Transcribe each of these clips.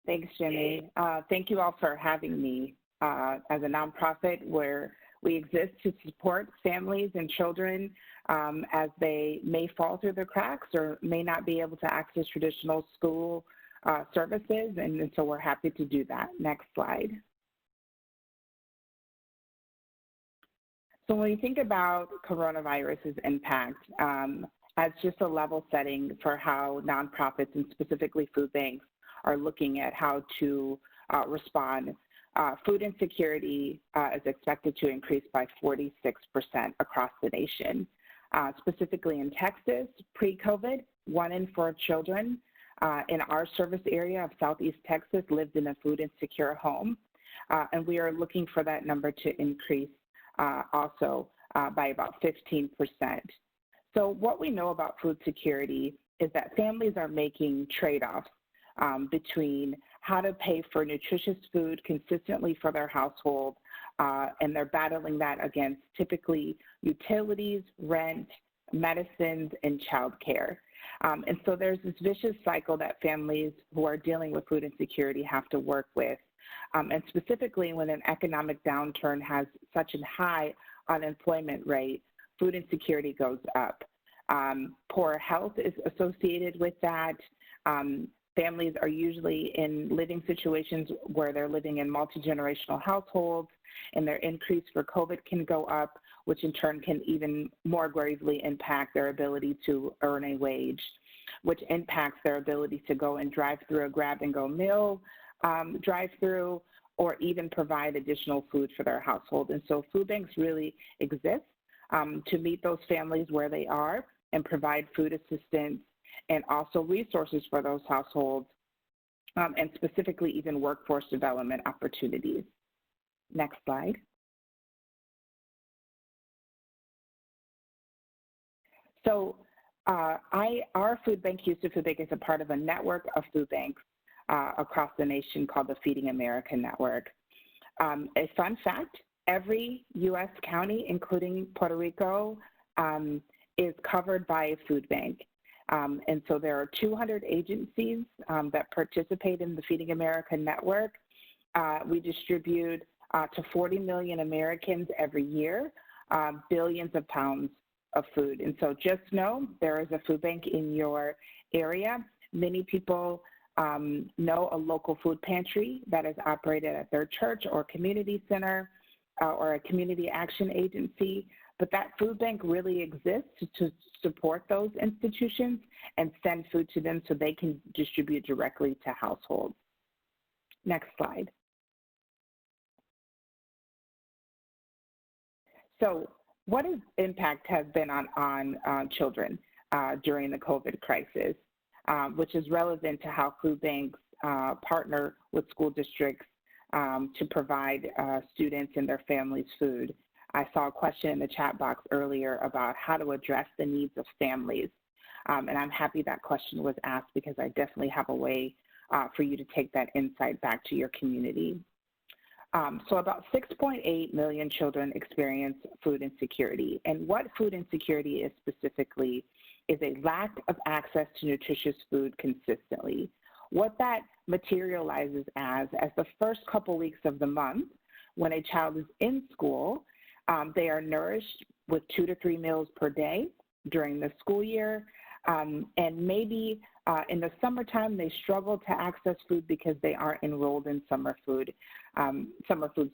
Thanks, Jimmy. Thank you all for having me. As a nonprofit where we exist to support families and children as they may fall through the cracks or may not be able to access traditional school services, and so we're happy to do that. Next slide. So when you think about coronavirus's impact, as just a level setting for how nonprofits and specifically food banks are looking at how to respond, food insecurity is expected to increase by 46% across the nation. Specifically in Texas, pre-COVID, 1 in 4 children in our service area of Southeast Texas lived in a food insecure home, and we are looking for that number to increase also by about 15%. So what we know about food security is that families are making trade-offs between how to pay for nutritious food consistently for their household, and they're battling that against typically utilities, rent, medicines, and childcare. And so there's this vicious cycle that families who are dealing with food insecurity have to work with. And specifically when an economic downturn has such a high unemployment rate, food insecurity goes up. Poor health is associated with that. Families are usually in living situations where they're living in multi-generational households, and their increase for COVID can go up, which in turn can even more gravely impact their ability to earn a wage, which impacts their ability to go and drive through a grab-and-go meal drive-through, or even provide additional food for their household. And so food banks really exist to meet those families where they are and provide food assistance and also resources for those households, and specifically even workforce development opportunities. Next slide. So our food bank, Houston Food Bank, is a part of a network of food banks across the nation called the Feeding America Network. A fun fact, every U.S. county, including Puerto Rico, is covered by a food bank. And so there are 200 agencies that participate in the Feeding America Network. We distribute to 40 million Americans every year, billions of pounds of food. And so just know there is a food bank in your area. Many people know a local food pantry that is operated at their church or community center or a community action agency, but that food bank really exists to support those institutions and send food to them so they can distribute directly to households. Next slide. So what impact has been on children during the COVID crisis, which is relevant to how food banks partner with school districts to provide students and their families food. I saw a question in the chat box earlier about how to address the needs of families. And I'm happy that question was asked because I definitely have a way for you to take that insight back to your community. So about 6.8 million children experience food insecurity. And what food insecurity is specifically is a lack of access to nutritious food consistently. What that materializes as the first couple weeks of the month, when a child is in school, they are nourished with 2 to 3 meals per day during the school year. And maybe in the summertime, they struggle to access food because they aren't enrolled in summer food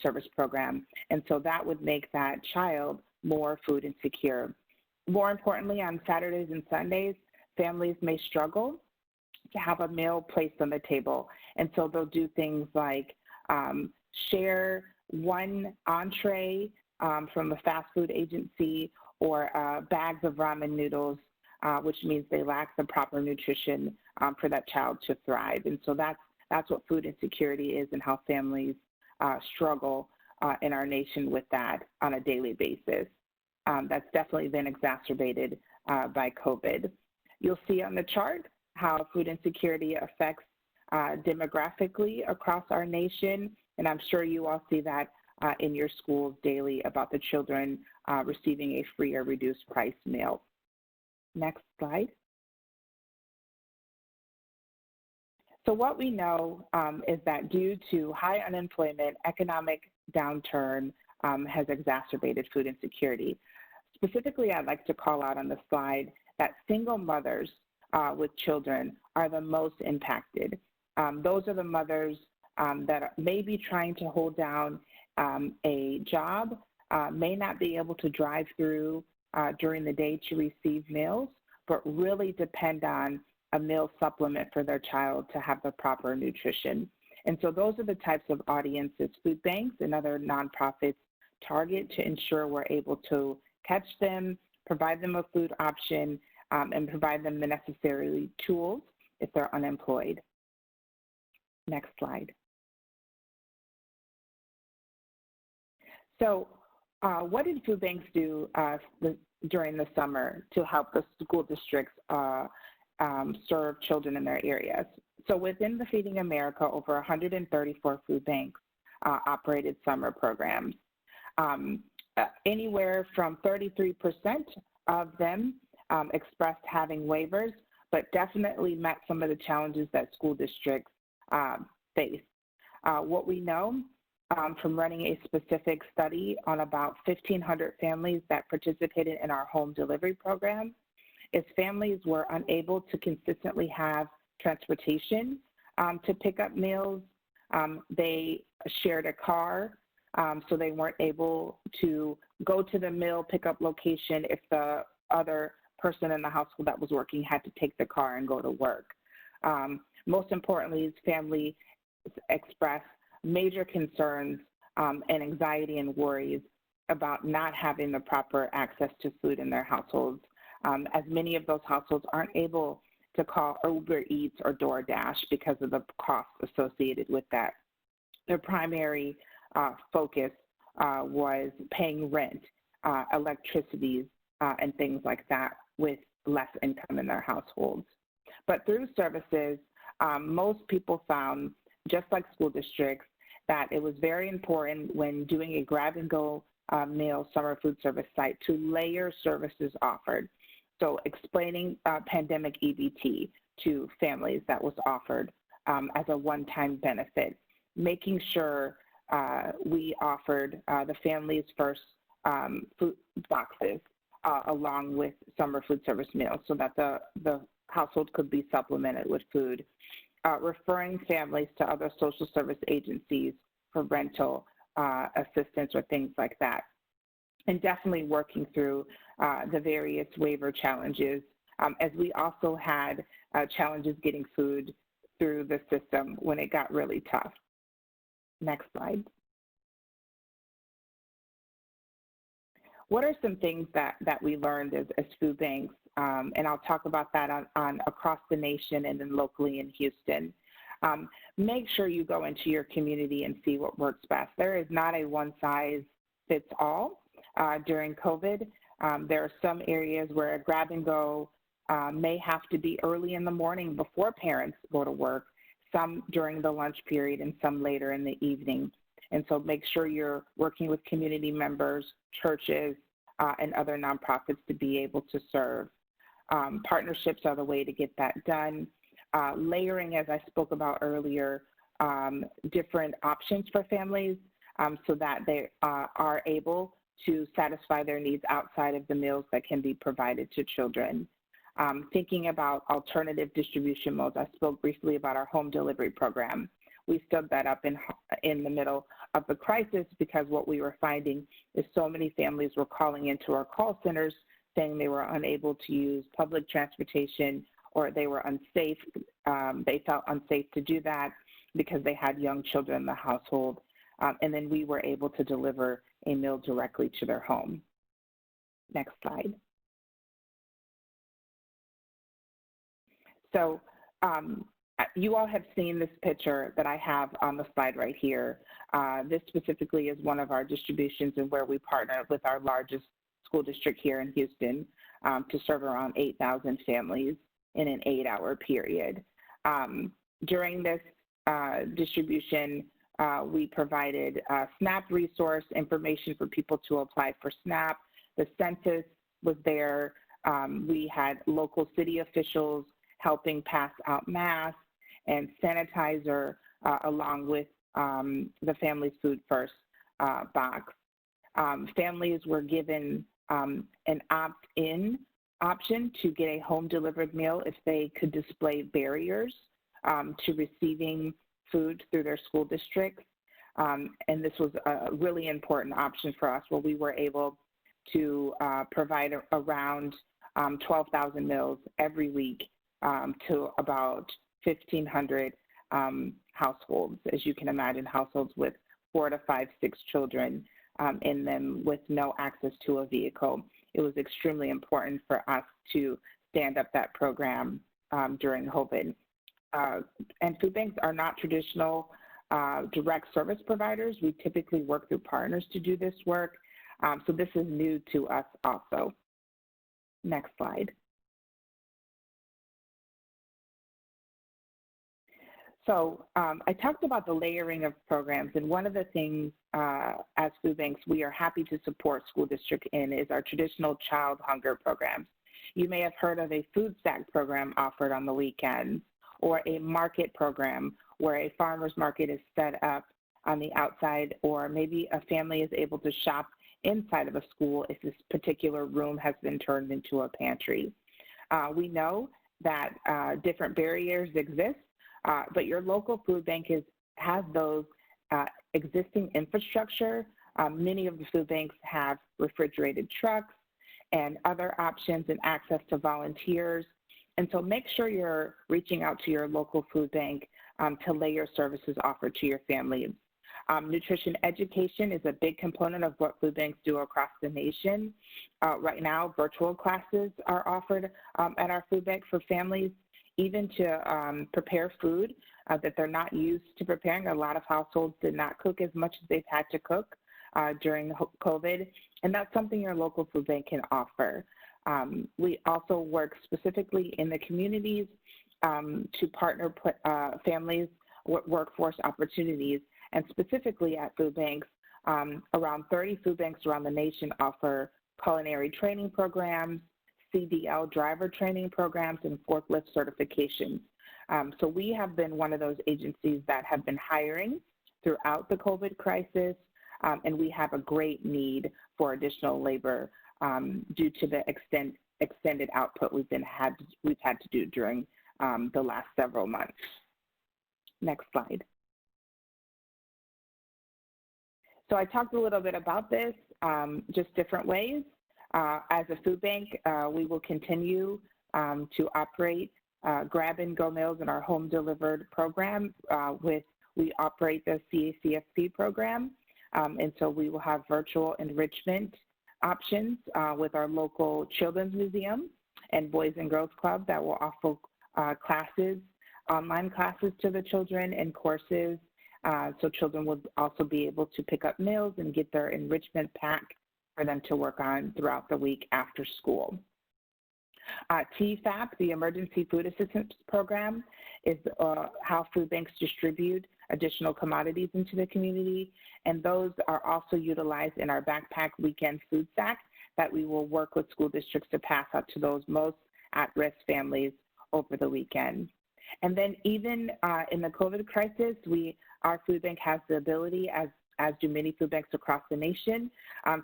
service program. And so that would make that child more food insecure. More importantly, on Saturdays and Sundays, families may struggle to have a meal placed on the table. And so they'll do things like share one entree from a fast food agency or bags of ramen noodles, which means they lack the proper nutrition for that child to thrive. And so that's what food insecurity is and how families struggle in our nation with that on a daily basis. That's definitely been exacerbated by COVID. You'll see on the chart how food insecurity affects demographically across our nation, and I'm sure you all see that in your schools daily about the children receiving a free or reduced price meal. Next slide. So what we know is that due to high unemployment, economic downturn has exacerbated food insecurity. Specifically, I'd like to call out on the slide that single mothers with children are the most impacted. Those are the mothers that may be trying to hold down a job, may not be able to drive through during the day to receive meals, but really depend on a meal supplement for their child to have the proper nutrition. And so those are the types of audiences food banks and other nonprofits target to ensure we're able to catch them, provide them a food option, and provide them the necessary tools if they're unemployed. Next slide. So what did food banks do during the summer to help the school districts serve children in their areas? So within the Feeding America, over 134 food banks operated summer programs. Anywhere from 33% of them expressed having waivers, but definitely met some of the challenges that school districts face. What we know from running a specific study on about 1,500 families that participated in our home delivery program is families were unable to consistently have transportation to pick up meals. They shared a car, so they weren't able to go to the meal pickup location if the other person in the household that was working had to take the car and go to work. Most importantly, family expressed major concerns and anxiety and worries about not having the proper access to food in their households, as many of those households aren't able to call Uber Eats or DoorDash because of the costs associated with that. Their primary focus was paying rent, electricity, and things like that with less income in their households. But through services, most people found, just like school districts, that it was very important when doing a grab-and-go meal summer food service site to layer services offered. So explaining pandemic EBT to families that was offered as a one-time benefit, making sure we offered the families first food boxes along with summer food service meals so that the household could be supplemented with food, referring families to other social service agencies for rental assistance or things like that, and definitely working through the various waiver challenges, as we also had challenges getting food through the system when it got really tough. Next slide. What are some things that we learned as food banks? And I'll talk about that on across the nation and then locally in Houston. Make sure you go into your community and see what works best. There is not a one-size-fits-all during COVID. There are some areas where a grab-and-go may have to be early in the morning before parents go to work, some during the lunch period, and some later in the evening. And so make sure you're working with community members, churches, and other nonprofits to be able to serve. Partnerships are the way to get that done. Layering, as I spoke about earlier, different options for families so that they are able to satisfy their needs outside of the meals that can be provided to children. Thinking about alternative distribution modes, I spoke briefly about our home delivery program. We stood that up in the middle of the crisis because what we were finding is so many families were calling into our call centers saying they were unable to use public transportation or they were unsafe. They felt unsafe to do that because they had young children in the household. And then we were able to deliver a meal directly to their home. Next slide. So you all have seen this picture that I have on the slide right here. This specifically is one of our distributions and where we partner with our largest school district here in Houston to serve around 8,000 families in an 8-hour period. During this distribution, we provided SNAP resource information for people to apply for SNAP. The census was there. We had local city officials helping pass out masks and sanitizer along with the Family's Food First box. Families were given an opt-in option to get a home-delivered meal if they could display barriers to receiving food through their school districts. And this was a really important option for us, where we were able to provide around 12,000 meals every week to about 1,500 households. As you can imagine, households with 4 to 5, 6 children in them with no access to a vehicle. It was extremely important for us to stand up that program during COVID. And food banks are not traditional direct service providers. We typically work through partners to do this work. So this is new to us also. Next slide. So I talked about the layering of programs, and one of the things as food banks we are happy to support school district in is our traditional child hunger programs. You may have heard of a food stack program offered on the weekends, or a market program where a farmer's market is set up on the outside, or maybe a family is able to shop inside of a school if this particular room has been turned into a pantry. We know that different barriers exist, but your local food bank has those existing infrastructure. Many of the food banks have refrigerated trucks and other options and access to volunteers. And so make sure you're reaching out to your local food bank to lay your services offered to your families. Nutrition education is a big component of what food banks do across the nation. Right now, virtual classes are offered at our food bank for families, even to prepare food that they're not used to preparing. A lot of households did not cook as much as they've had to cook during COVID, and that's something your local food bank can offer. We also work specifically in the communities to partner families with workforce opportunities, and specifically at food banks, around 30 food banks around the nation offer culinary training programs, CDL driver training programs, and forklift certifications. So we have been one of those agencies that have been hiring throughout the COVID crisis, and we have a great need for additional labor due to the extended output we've had to do during the last several months. Next slide. So I talked a little bit about this, just different ways. As a food bank, we will continue to operate grab-and-go meals in our home-delivered program. We operate the CACFP program, and so we will have virtual enrichment options with our local Children's Museum and Boys and Girls Club that will offer classes, online classes to the children and courses. So children will also be able to pick up meals and get their enrichment pack for them to work on throughout the week after school. TFAP, the Emergency Food Assistance Program, is how food banks distribute additional commodities into the community, and those are also utilized in our backpack weekend food stack that we will work with school districts to pass out to those most at-risk families over the weekend. And then even in the COVID crisis, our food bank has the ability, as do many food banks across the nation,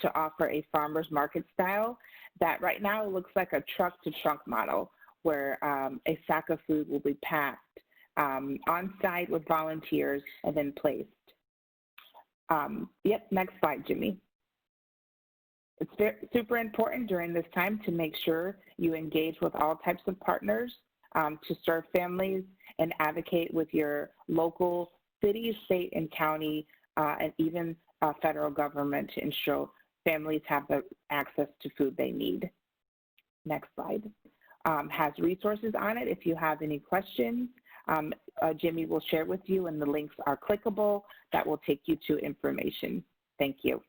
to offer a farmer's market style that right now looks like a truck-to-trunk model, where a sack of food will be packed on site with volunteers and then placed. Yep, next slide, Jimmy. It's super important during this time to make sure you engage with all types of partners to serve families and advocate with your local city, state, and county, and even federal government to ensure families have the access to food they need. Next slide. Has resources on it if you have any questions. Jimmy will share with you, and the links are clickable. That will take you to information. Thank you.